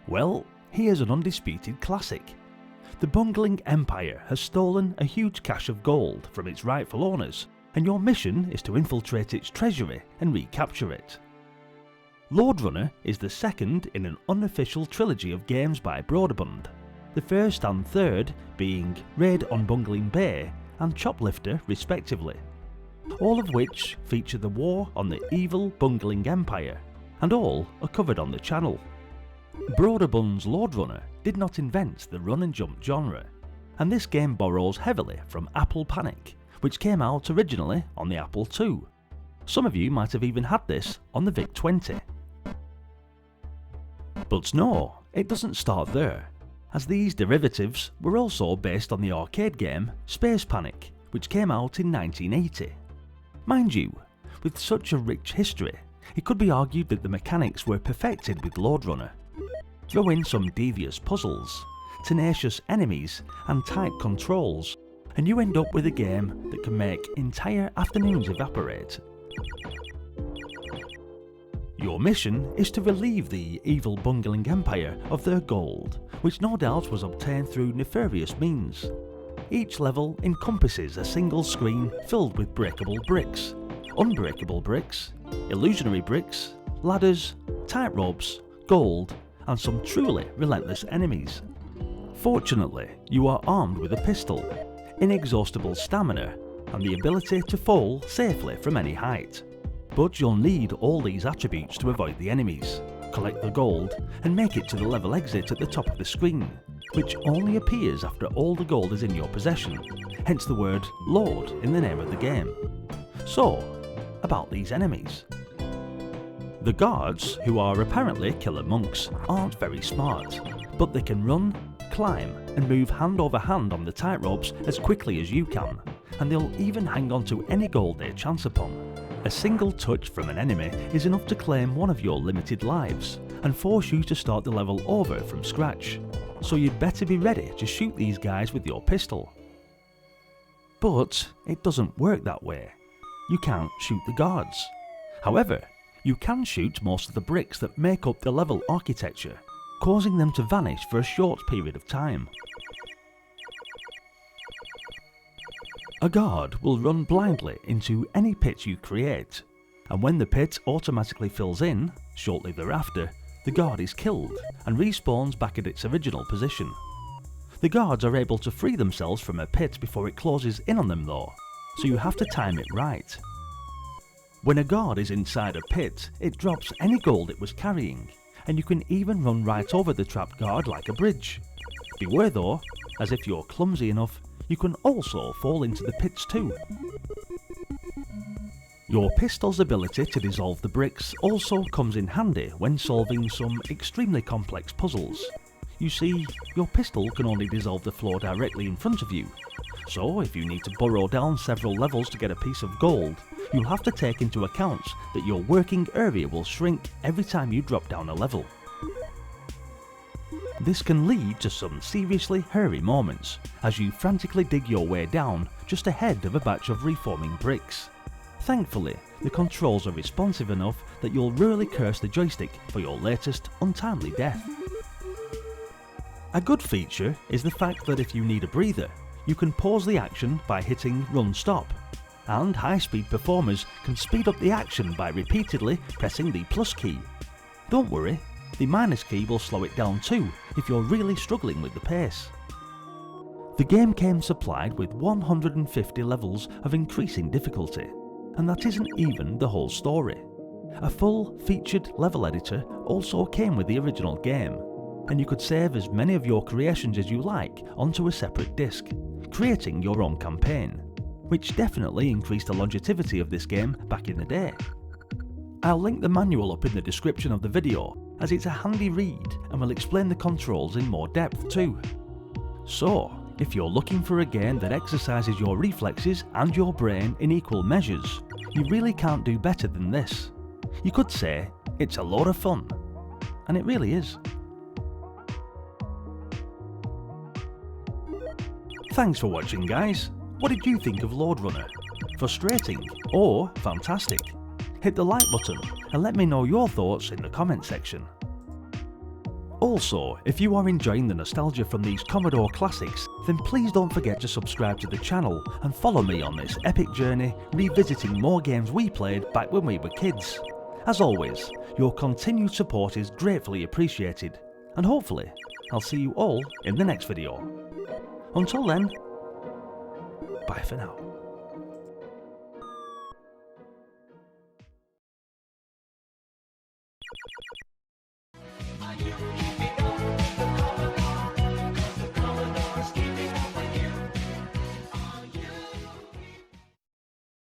Well, here's an undisputed classic. The bungling empire has stolen a huge cache of gold from its rightful owners, and your mission is to infiltrate its treasury and recapture it. Lode Runner is the second in an unofficial trilogy of games by Broderbund, the first and third being Raid on Bungling Bay and Choplifter respectively, all of which feature the war on the evil bungling empire, and all are covered on the channel. Broderbund's Lode Runner did not invent the run and jump genre, and this game borrows heavily from Apple Panic, which came out originally on the Apple II. Some of you might have even had this on the VIC-20. But no, it doesn't start there, as these derivatives were also based on the arcade game Space Panic, which came out in 1980. Mind you, with such a rich history, it could be argued that the mechanics were perfected with Lode Runner. Throw in some devious puzzles, tenacious enemies and tight controls, and you end up with a game that can make entire afternoons evaporate. Your mission is to relieve the evil bungling empire of their gold, which no doubt was obtained through nefarious means. Each level encompasses a single screen filled with breakable bricks, unbreakable bricks, illusionary bricks, ladders, tight ropes, gold, and some truly relentless enemies. Fortunately, you are armed with a pistol, inexhaustible stamina, and the ability to fall safely from any height. But you'll need all these attributes to avoid the enemies, collect the gold, and make it to the level exit at the top of the screen, which only appears after all the gold is in your possession, hence the word Lode in the name of the game. So, about these enemies. The guards, who are apparently killer monks, aren't very smart, but they can run, climb, and move hand over hand on the tight ropes as quickly as you can, and they'll even hang on to any gold they chance upon. A single touch from an enemy is enough to claim one of your limited lives, and force you to start the level over from scratch, so you'd better be ready to shoot these guys with your pistol. But it doesn't work that way. You can't shoot the guards. However, you can shoot most of the bricks that make up the level architecture, causing them to vanish for a short period of time. A guard will run blindly into any pit you create, and when the pit automatically fills in, shortly thereafter, the guard is killed and respawns back at its original position. The guards are able to free themselves from a pit before it closes in on them though, so you have to time it right. When a guard is inside a pit, it drops any gold it was carrying, and you can even run right over the trapped guard like a bridge. Beware though, as if you're clumsy enough, you can also fall into the pits too. Your pistol's ability to dissolve the bricks also comes in handy when solving some extremely complex puzzles. You see, your pistol can only dissolve the floor directly in front of you, so if you need to burrow down several levels to get a piece of gold, you'll have to take into account that your working area will shrink every time you drop down a level. This can lead to some seriously hairy moments, as you frantically dig your way down just ahead of a batch of reforming bricks. Thankfully, the controls are responsive enough that you'll rarely curse the joystick for your latest untimely death. A good feature is the fact that if you need a breather, you can pause the action by hitting Run Stop, and high-speed performers can speed up the action by repeatedly pressing the plus key. Don't worry, the minus key will slow it down too if you're really struggling with the pace. The game came supplied with 150 levels of increasing difficulty, and that isn't even the whole story. A full featured level editor also came with the original game, and you could save as many of your creations as you like onto a separate disk, creating your own campaign, which definitely increased the longevity of this game back in the day. I'll link the manual up in the description of the video, as it's a handy read and will explain the controls in more depth too. So, if you're looking for a game that exercises your reflexes and your brain in equal measures, you really can't do better than this. You could say it's a lot of fun, and it really is. Thanks for watching guys. What did you think of Lode Runner? Frustrating or fantastic? Hit the like button and let me know your thoughts in the comment section. Also, if you are enjoying the nostalgia from these Commodore classics, then please don't forget to subscribe to the channel and follow me on this epic journey revisiting more games we played back when we were kids. As always, your continued support is gratefully appreciated, and hopefully I'll see you all in the next video. Until then, bye for now.